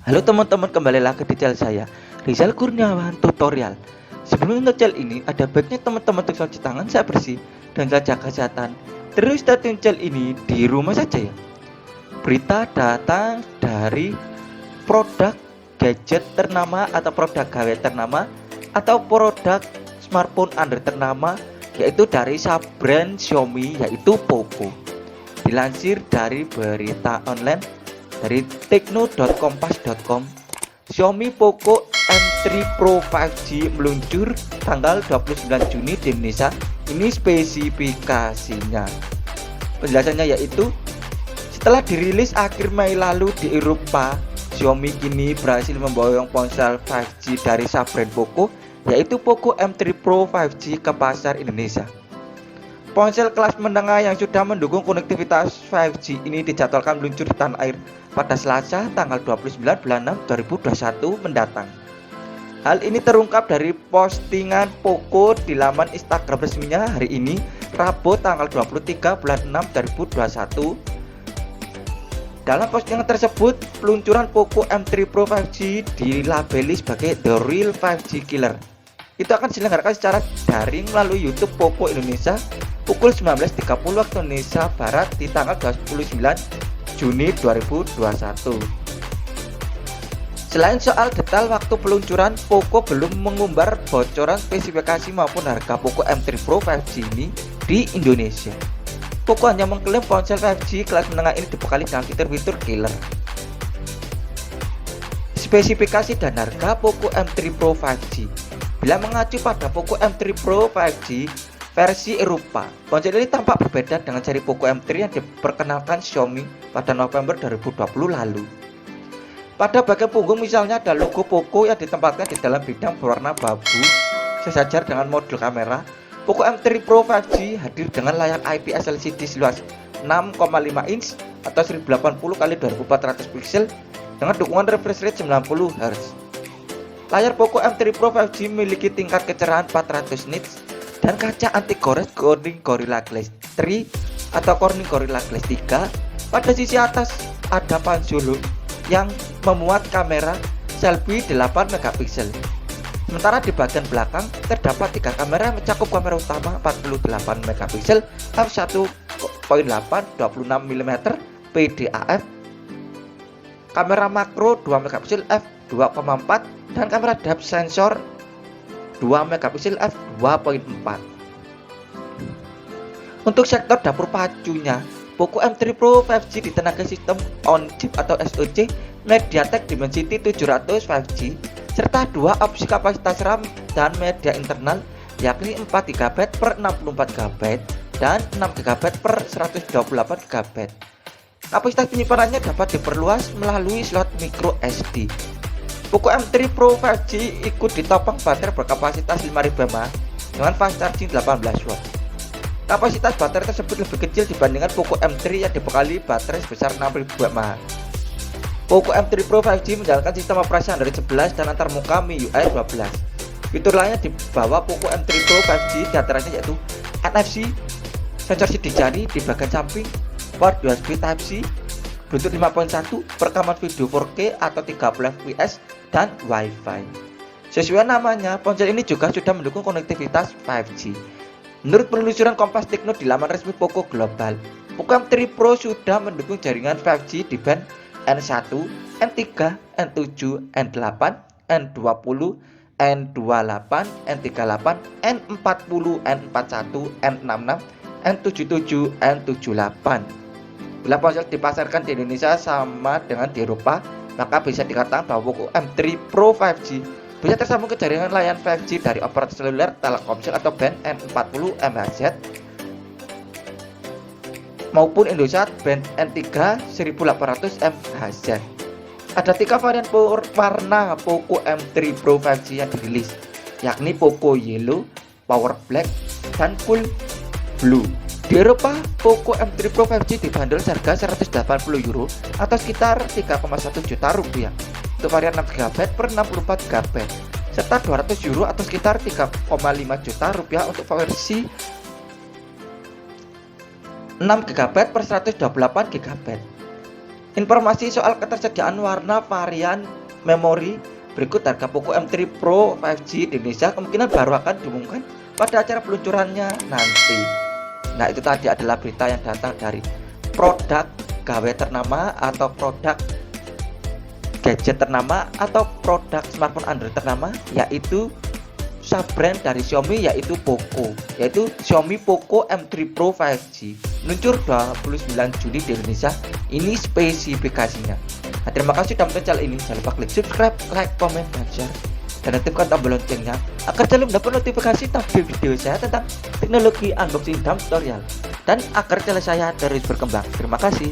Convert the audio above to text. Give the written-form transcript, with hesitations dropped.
Halo teman-teman, kembali lagi di channel saya, Rizal Kurniawan Tutorial. Sebelum untuk channel ini, ada baiknya teman-teman untuk cuci tangan saya bersih dan jaga kesehatan. Terus tonton channel ini di rumah saja ya. Berita datang dari produk gadget ternama atau produk gawe ternama atau produk smartphone Android ternama, yaitu dari brand Xiaomi, yaitu Poco. Dilansir dari berita online dari tekno.kompas.com, Xiaomi Poco M3 Pro 5G meluncur tanggal 29 Juni di Indonesia. Ini spesifikasinya. Penjelasannya yaitu, setelah dirilis akhir Mei lalu di Eropa, Xiaomi kini berhasil memboyong ponsel 5G dari brand Poco, yaitu Poco M3 Pro 5G ke pasar Indonesia. Ponsel kelas menengah yang sudah mendukung konektivitas 5G ini dijadwalkan meluncur di tanah air pada Selasa tanggal 29 bulan 6 2021 mendatang. Hal ini terungkap dari postingan Poco di laman Instagram resminya hari ini, Rabu tanggal 23 bulan 6 2021. Dalam postingan tersebut, peluncuran Poco M3 Pro 5G dilabeli sebagai The Real 5G Killer. Itu akan diselenggarakan secara daring melalui YouTube Poco Indonesia pukul 19.30 waktu Indonesia Barat di tanggal 29 Juni 2021. Selain soal detail waktu peluncuran, Poco belum mengumbar bocoran spesifikasi maupun harga Poco M3 Pro 5G ini di Indonesia. Poco hanya mengklaim ponsel 5G kelas menengah ini dibekali dengan fitur-fitur killer. Spesifikasi dan harga Poco M3 Pro 5G. Bila mengacu pada Poco M3 Pro 5G versi Eropa, ponsel ini tampak berbeda dengan seri Poco M3 yang diperkenalkan Xiaomi pada November 2020 lalu. Pada bagian punggung misalnya ada logo Poco yang ditempatkan di dalam bidang berwarna babu, sejajar dengan modul kamera. Poco M3 Pro 5G hadir dengan layar IPS LCD seluas 6,5 inch atau 1080x2400 pixel dengan dukungan refresh rate 90 Hz. Layar Poco M3 Pro 5G memiliki tingkat kecerahan 400 nits dan kaca anti gores Corning Gorilla Glass 3 atau Corning Gorilla Glass 3. Pada sisi atas ada panjul yang memuat kamera selfie 8 megapiksel. Sementara di bagian belakang terdapat 3 kamera yang mencakup kamera utama 48 megapiksel f1.8 26mm PDAF, kamera makro 2 megapiksel f2.4 dan kamera depth sensor 2 megapiksel f2.4. Untuk sektor dapur pacunya, Poco M3 Pro 5G ditenagai sistem on-chip atau SoC MediaTek Dimensity 700 5G serta 2 opsi kapasitas RAM dan media internal, yakni 4GB per 64GB dan 6GB per 128GB. Kapasitas penyimpanannya dapat diperluas melalui slot micro SD. Poco M3 Pro 5G ikut ditopang baterai berkapasitas 5000 mAh dengan fast charging 18 watt. Kapasitas baterai tersebut lebih kecil dibandingkan Poco M3 yang dibekali baterai sebesar 6000 mAh. Poco M3 Pro 5G menjalankan sistem operasi Android 11 dan antarmuka MIUI 12. Fitur lainnya di bawah Poco M3 Pro 5G diantaranya yaitu NFC, sensor sidik jari di bagian samping, port USB Type-C, Bluetooth 5.1, perekaman video 4K atau 30 fps, dan Wi-Fi. Sesuai namanya, ponsel ini juga sudah mendukung konektivitas 5G. Menurut penelusuran Kompas Tekno di laman resmi Poco Global, Poco M3 Pro sudah mendukung jaringan 5G di band N1, N3, N7, N8, N20, N28, N38, N40, N41, N66, N77, N78. Bila ponsel dipasarkan di Indonesia sama dengan di Eropa, maka bisa dikatakan bahwa Poco M3 Pro 5G bisa tersambung ke jaringan layanan 5G dari operator seluler Telkomsel atau band N40 MHz maupun Indosat band N3 1800 MHz. Ada 3 varian warna Poco M3 Pro 5G yang dirilis, yakni Poco Yellow, Power Black, dan Cool Blue. Di Eropa, Poco M3 Pro 5G dibanderol harga €180 atau sekitar 3,1 juta rupiah untuk varian 6GB per 64GB serta €200 atau sekitar 3,5 juta rupiah untuk versi 6GB per 128GB. Informasi soal ketersediaan warna, varian, memori berikut. Harga Poco M3 Pro 5G di Indonesia kemungkinan baru akan diumumkan pada acara peluncurannya nanti. Nah, itu tadi adalah berita yang datang dari produk gawe ternama atau produk gadget ternama atau produk smartphone Android ternama, yaitu sub-brand dari Xiaomi, yaitu Poco, yaitu Xiaomi Poco M3 Pro 5G, meluncur 29 Juni di Indonesia. Ini spesifikasinya. Nah, terima kasih sudah menonton channel ini. Jangan lupa klik subscribe, like, komen, dan share, dan aktifkan tombol loncengnya agar selalu mendapat notifikasi tentang video saya tentang teknologi, unboxing, dan tutorial, dan agar channel saya terus berkembang. Terima kasih.